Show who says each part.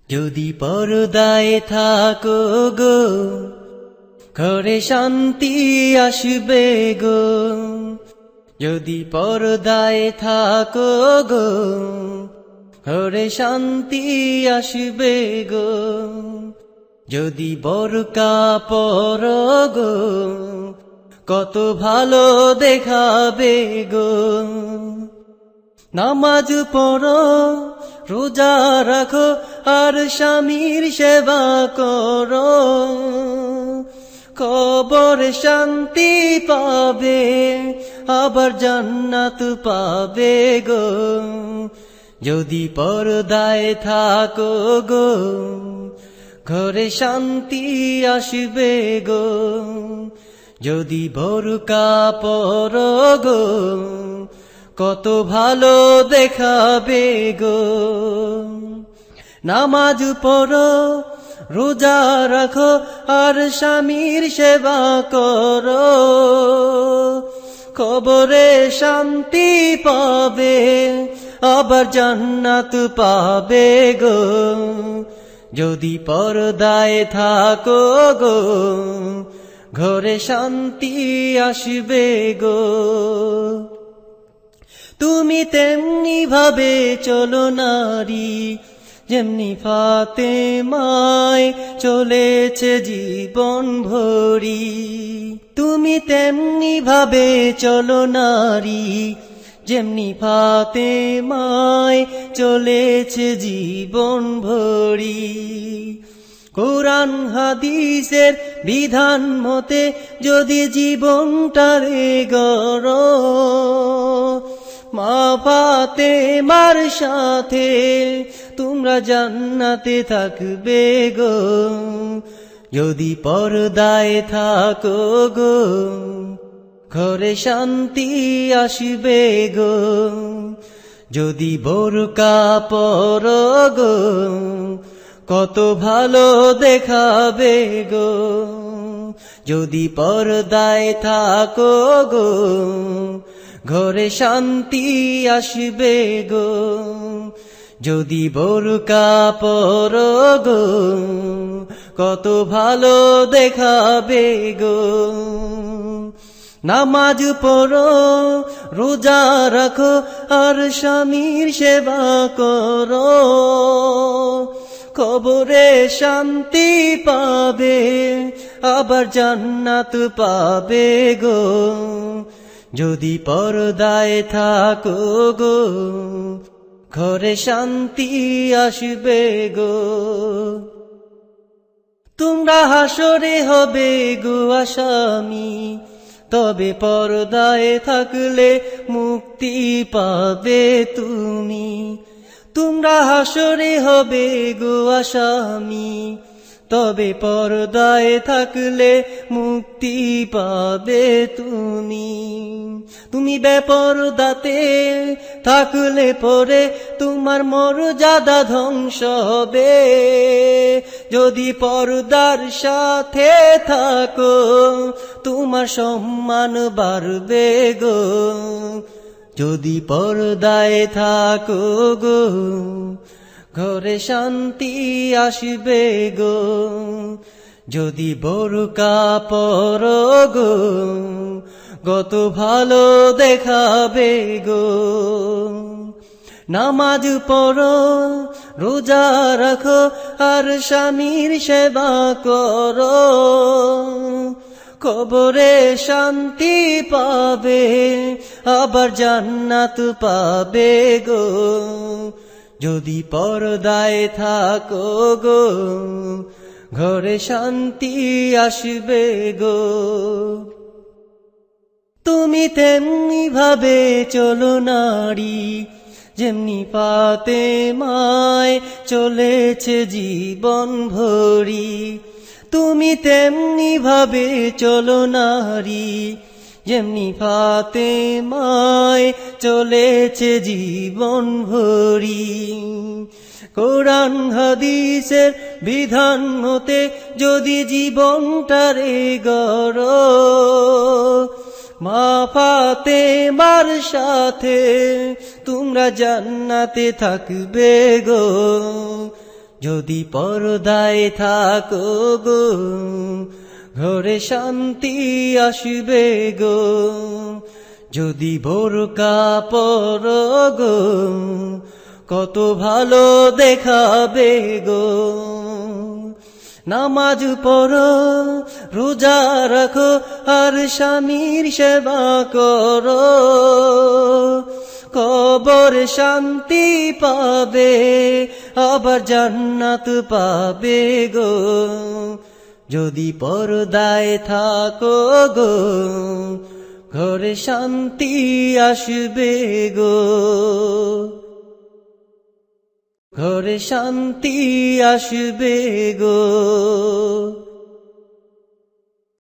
Speaker 1: যদি পর্দায় থাকো গো ঘরে শান্তি আসবে গো। যদি পর্দায় থাকো গো ঘরে শান্তি আসবে গো। যদি বোরকা পরো গো কত ভালো দেখাবে গো। নামাজ পড়ো রোজা রাখো আর স্বামীর সেবা করো, কবরে শান্তি পাবে আবার জান্নাত পাবে গো। যদি পর্দায় থাকো গো ঘরে শান্তি আসবে গো। যদি বোরকা পরো গো কত ভালো দেখাবে গো। নামাজ পড়ো রোজা রাখো আর স্বামীর সেবা করো, কবরে শান্তি পাবে আবার জান্নাত পাবে গো। যদি পর্দায় থাকো গো ঘরে শান্তি আসবে গো। তুমি তেমনি ভাবে চলো নারী যেমনি ফাতেমায় চলেছে জীবন ভরি। তুমি তেমনি ভাবে চলো নারী যেমনি ফাতেমায় চলেছে জীবন ভরি। কোরআন হাদিসের বিধান মতে যদি জীবনটারে গড়ো, মা ফাতেমার সাথে তোমরা জান্নাতে থাকবে গো। যদি পর্দায় থাকো গো ঘরে শান্তি আসবে গো। যদি বোরকা পরো গো কত ভালো দেখাবে গো। যদি পর্দায় থাকো গো ঘরে শান্তি আসবে গো। যদি বোরকা পরো গো কত ভালো দেখাবে গো। নামাজ পড়ো রোজা রাখো আর স্বামীর সেবা করো, কবরে শান্তি পাবে আবার জান্নাত পাবে গো। যদি পর্দায় থাকো গো ঘরে শান্তি আসবে গো। তোমরা হাসরে হবে গো আসামি, তবে পর্দায় থাকলে মুক্তি পাবে তুমি। তোমরা হাসরে হবে গো আসামি, তবে পর্দায় থাকলে মুক্তি পাবে তুমি। তুমি বেপরদাতে থাকলে পরে তোমার মর্যাদা ধ্বংস হবে। যদি পর্দার সাথে থাকো তোমার সম্মান বাড়বে গো। যদি পর্দায় থাকো গো ঘরে শান্তি আসবে গো। যদি বোরকা পরো গো কত ভালো দেখাবে গো। নামাজ পড়ো রোজা রাখো আর স্বামীর সেবা করো, কবরে শান্তি পাবে আবার জান্নাত পাবে গো। যদি পর্দায় থাকো গো ঘরে শান্তি আসবে গো। তুমি তেমনি ভাবে চলো নারী যেমনি ফাতেমায় চলেছে জীবন ভরি। তুমি তেমনি ভাবে চলো নারী যেমনি ফাতেমায় চলেছে জীবন ভরি। কোরআন হাদিসের বিধান মতে যদি জীবনটারে গড়ো, মা ফাতেমার সাথে তোমরা জান্নাতে থাকবে গো। যদি পর্দায় থাকো গো ঘরে শান্তি আসবে গো, যদি বোরকা পরো গো কত ভালো দেখাবে গো। নামাজ পড়ো রোজা রাখো আর স্বামীর সেবা করো, কবর শান্তি পাবে আবার জান্নাত পাবে গো, যদি পর্দায় থাকো গো ঘরে শান্তি আসবে গো, ঘরে শান্তি আসবে গো।